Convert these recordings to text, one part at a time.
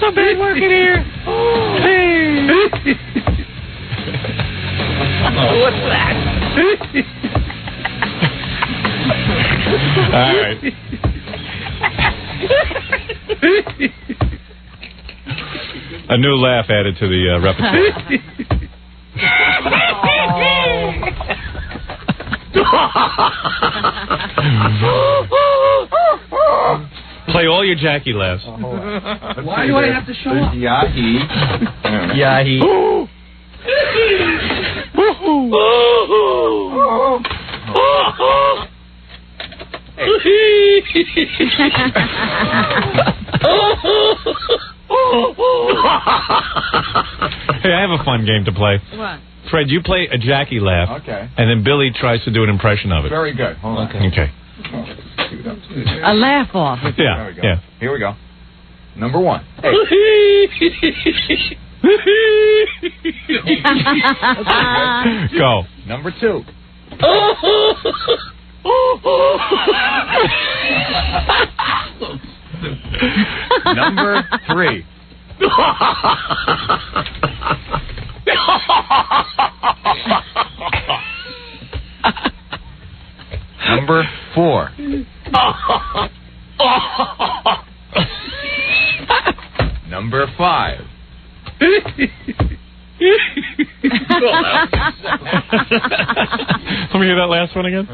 so bad working here. Hey. What's that? All right. A new laugh added to the repertoire. Play all your Jackie laughs. Why do I have to show up? Yahi. Yahi. Hey, I have a fun game to play. What? Fred, you play a Jackie laugh. Okay. And then Billy tries to do an impression of it. Very good. Hold on. Okay. A laugh off. Yeah. There we go. Yeah. Here we go. Number 1. Hey. Go. Number 2. Number 3. Number 4. Number 5. Let me hear that last one again.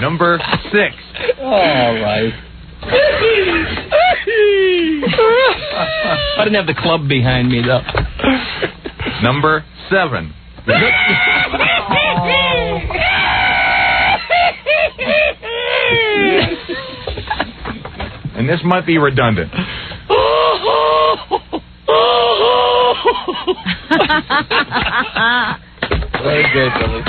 Number 6. All right. I didn't have the club behind me, though. Number 7. And this might be redundant. Very good, Billy.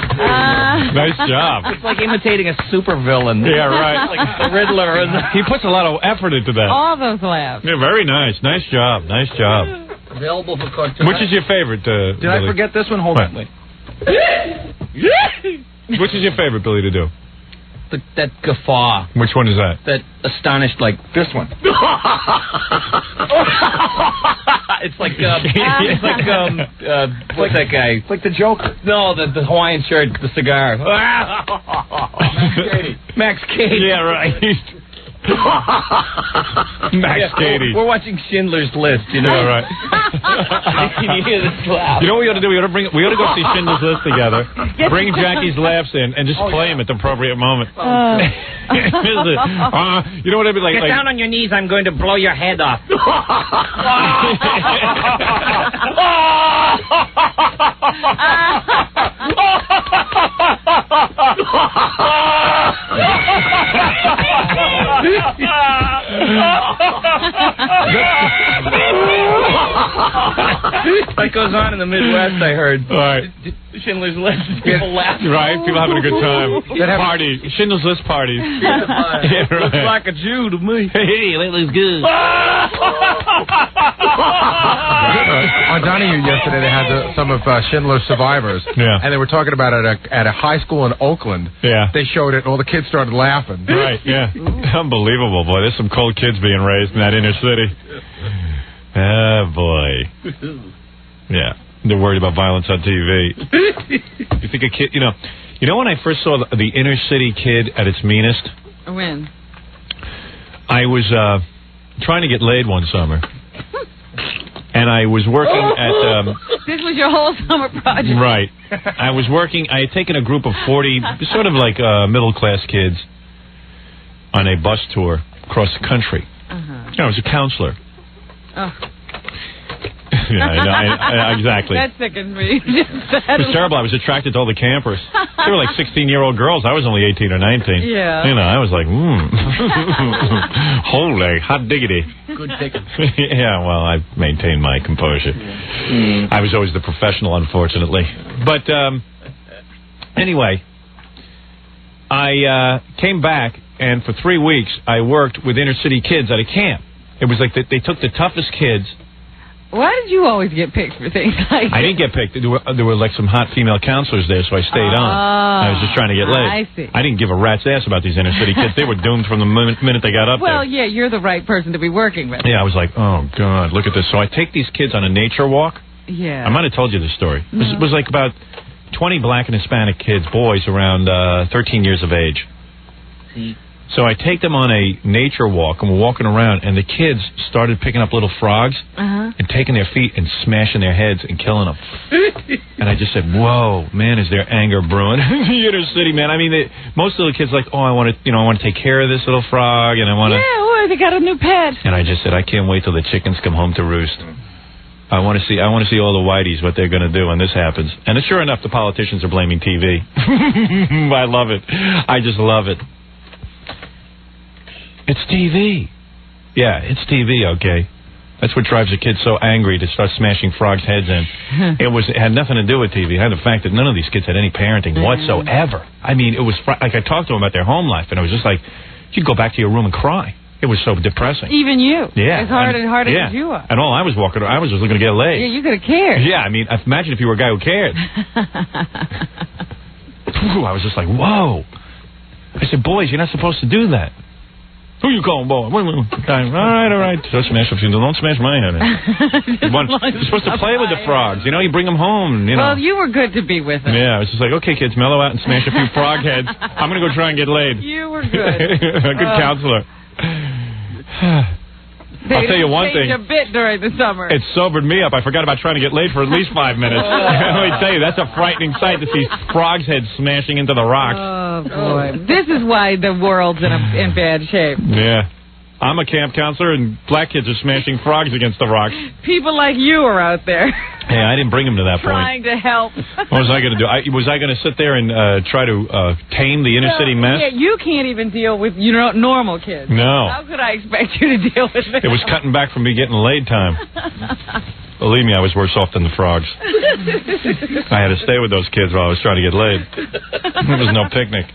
Nice job. It's like imitating a supervillain. Yeah, right. Like the Riddler. He puts a lot of effort into that. All those laughs. Yeah, very nice. Nice job. Nice job. Available for cartoon. Which is your favorite, Did Billy? I forget this one? Hold on. Wait. Which is your favorite, Billy, to do? That guffaw. Which one is that? That astonished, like... This one. It's like, what's that guy? It's like the Joker. No, the Hawaiian shirt, the cigar. Max Cady. Yeah, right. Max Cady. We're watching Schindler's List, you know. Yeah, right. Can you hear this laugh? You know what we ought to do? We ought to go see Schindler's List together. Bring Jackie's laughs in and just play them at the appropriate moment. You know what I'd be like? Get down on your knees. I'm going to blow your head off. That goes on in the Midwest, I heard. All right. Schindler's List. People laugh. Right? People having a good time. Party. Schindler's List parties. Yeah, right. Looks like a Jew to me. Hey, that looks good. On Donahue yesterday, they had some of Schindler's survivors. Yeah. And they were talking about it at a high school in Oakland. Yeah. They showed it, and all the kids started laughing. Right, yeah. Unbelievable, boy. There's some cold kids being raised in that inner city. Ah, boy. Yeah. They're worried about violence on TV. You think a kid, you know when I first saw the inner city kid at its meanest? When? I was trying to get laid one summer. And I was working at... This was your whole summer project. Right. I had taken a group of 40, sort of like middle-class kids on a bus tour across the country. I was a counselor. Oh. Yeah, I exactly. That sickens me. It was terrible. I was attracted to all the campers. They were like 16-year-old girls. I was only 18 or 19. Yeah. I was like, holy, hot diggity. Good ticket. Yeah, well, I maintained my composure. Yeah. I was always the professional, unfortunately. But anyway, I came back, and for 3 weeks, I worked with inner city kids at a camp. It was like they took the toughest kids Why did you always get picked for things like I didn't get picked. There were like some hot female counselors there, so I stayed on. I was just trying to get laid. I see. I didn't give a rat's ass about these inner city kids. They were doomed from the minute they got up Well, there. yeah, you're the right person to be working with. Yeah, I was like, oh, God, look at this. So I take these kids on a nature walk. Yeah. I might have told you this story. No. It was like about 20 black and Hispanic kids, boys around 13 years of age. So I take them on a nature walk, and we're walking around, and the kids started picking up little frogs and taking their feet and smashing their heads and killing them. And I just said, whoa, man, is there anger brewing in the inner city, man? I mean, most of the kids like, oh, I want to take care of this little frog, and I want to... Yeah, or they got a new pet. And I just said, I can't wait till the chickens come home to roost. I want to see all the whiteys, what they're going to do when this happens. And sure enough, the politicians are blaming TV. I love it. I just love it. It's TV. Yeah, it's TV, okay. That's what drives the kids so angry to start smashing frogs' heads in. It had nothing to do with TV. It had the fact that none of these kids had any parenting whatsoever. I mean, it was like I talked to them about their home life, and it was just like, you'd go back to your room and cry. It was so depressing. Even you. Yeah. As hard as you are. And all I was just looking to get laid. Yeah, you could have cared. Yeah, I mean, imagine if you were a guy who cared. I was just like, whoa. I said, boys, you're not supposed to do that. Who you calling, boy? All right. Don't smash my head. You're supposed to play with the frogs. You know, you bring them home. You know. Well, you were good to be with them. Yeah, I was just like, okay, kids, mellow out and smash a few frog heads. I'm going to go try and get laid. You were good. A good counselor. I'll tell you one thing. A bit during the summer. It sobered me up. I forgot about trying to get laid for at least 5 minutes. Let me tell you, that's a frightening sight to see frogs' heads smashing into the rocks. Oh, boy. This is why the world's in bad shape. Yeah. I'm a camp counselor, and black kids are smashing frogs against the rocks. People like you are out there. Hey, I didn't bring them to that trying point. to help. What was I going to do? Was I going to sit there and try to tame the inner city mess? Yeah, you can't even deal with normal kids. No. How could I expect you to deal with them? It was cutting back from me getting laid time. Believe me, I was worse off than the frogs. I had to stay with those kids while I was trying to get laid. It was no picnic.